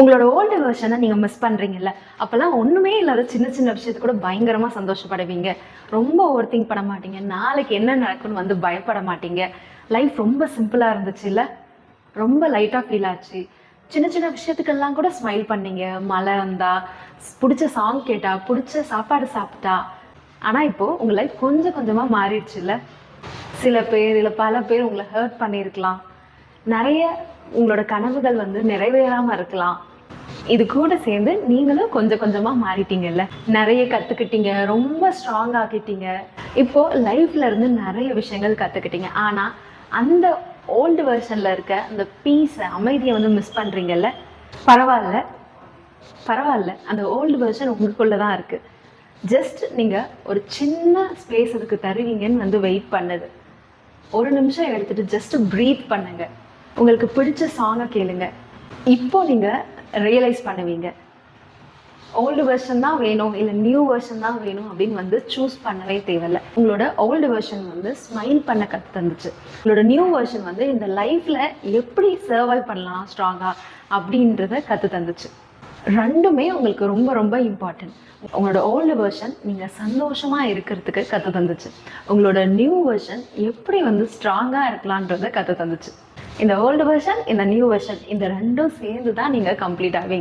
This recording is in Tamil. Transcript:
உங்களோட ஓல்டு வெர்ஷனை நீங்கள் மிஸ் பண்ணுறீங்கல்ல, அப்போல்லாம் ஒன்றுமே இல்லாத சின்ன சின்ன விஷயத்துக்கு கூட பயங்கரமாக சந்தோஷப்படுவீங்க. ரொம்ப ஓவர் திங்க் பண்ண மாட்டீங்க. நாளைக்கு என்ன நடக்குன்னு வந்து பயப்பட மாட்டீங்க. லைஃப் ரொம்ப சிம்பிளாக இருந்துச்சு இல்லை? ரொம்ப லைட்டாக ஃபீல் ஆச்சு. சின்ன சின்ன விஷயத்துக்கெல்லாம் கூட ஸ்மைல் பண்ணீங்க. மழை வந்தா, பிடிச்ச சாங் கேட்டா, பிடிச்ச சாப்பாடு சாப்பிட்டா. ஆனால் இப்போது உங்கள் லைஃப் கொஞ்சம் கொஞ்சமாக மாறிடுச்சு இல்லை? சில பேர் இல்லை பல பேர் உங்களை ஹர்ட் பண்ணியிருக்கலாம். நிறைய உங்களோட கனவுகள் வந்து நிறைவேறாமல் இருக்கலாம். இது கூட சேர்ந்து நீங்களும் கொஞ்சம் கொஞ்சமாக மாறிட்டீங்கல்ல, நிறைய கற்றுக்கிட்டீங்க, ரொம்ப ஸ்ட்ராங் ஆகிட்டீங்க. இப்போது லைஃப்ல இருந்து நிறைய விஷயங்கள் கற்றுக்கிட்டீங்க. ஆனால் அந்த ஓல்டு வெர்ஷனில் இருக்க அந்த பீஸை, அமைதியை வந்து மிஸ் பண்ணுறீங்கல்ல. பரவாயில்ல பரவாயில்ல, அந்த ஓல்டு வெர்ஷன் உங்களுக்குள்ளே தான் இருக்குது. ஜஸ்ட் நீங்கள் ஒரு சின்ன ஸ்பேஸ் அதுக்கு தருவீங்கன்னு வந்து வெயிட் பண்ணுது. ஒரு நிமிஷம் எடுத்துகிட்டு ஜஸ்ட் ப்ரீத் பண்ணுங்க. உங்களுக்கு பிடிச்ச சாங்கை கேளுங்க. இப்போ நீங்கள் ரியலைஸ் பண்ணுவீங்க, ஓல்டு வெர்ஷன் தான் வேணும் இல்லை நியூ வெர்ஷன் தான் வேணும் அப்படின்னு வந்து சூஸ் பண்ணவே தேவையில்லை. உங்களோட ஓல்டு வெர்ஷன் வந்து ஸ்மைல் பண்ண கற்று தந்துச்சு. உங்களோட நியூ வெர்ஷன் வந்து இந்த லைஃப்பில் எப்படி சர்வைவ் பண்ணலாம் ஸ்ட்ராங்காக அப்படின்றத கற்று தந்துச்சு. ரெண்டுமே உங்களுக்கு ரொம்ப ரொம்ப இம்பார்ட்டன்ட். உங்களோட ஓல்டு வெர்ஷன் நீங்கள் சந்தோஷமாக இருக்கிறதுக்கு கற்று தந்துச்சு. உங்களோட நியூ வெர்ஷன் எப்படி வந்து ஸ்ட்ராங்காக இருக்கலான்றதை கற்று தந்துச்சு. இந்த ஓல்டு வெர்ஷன், இந்த நியூ வெர்ஷன், இந்த ரெண்டும் சேர்ந்து தான் நீங்கள் கம்ப்ளீட் ஆவீங்க.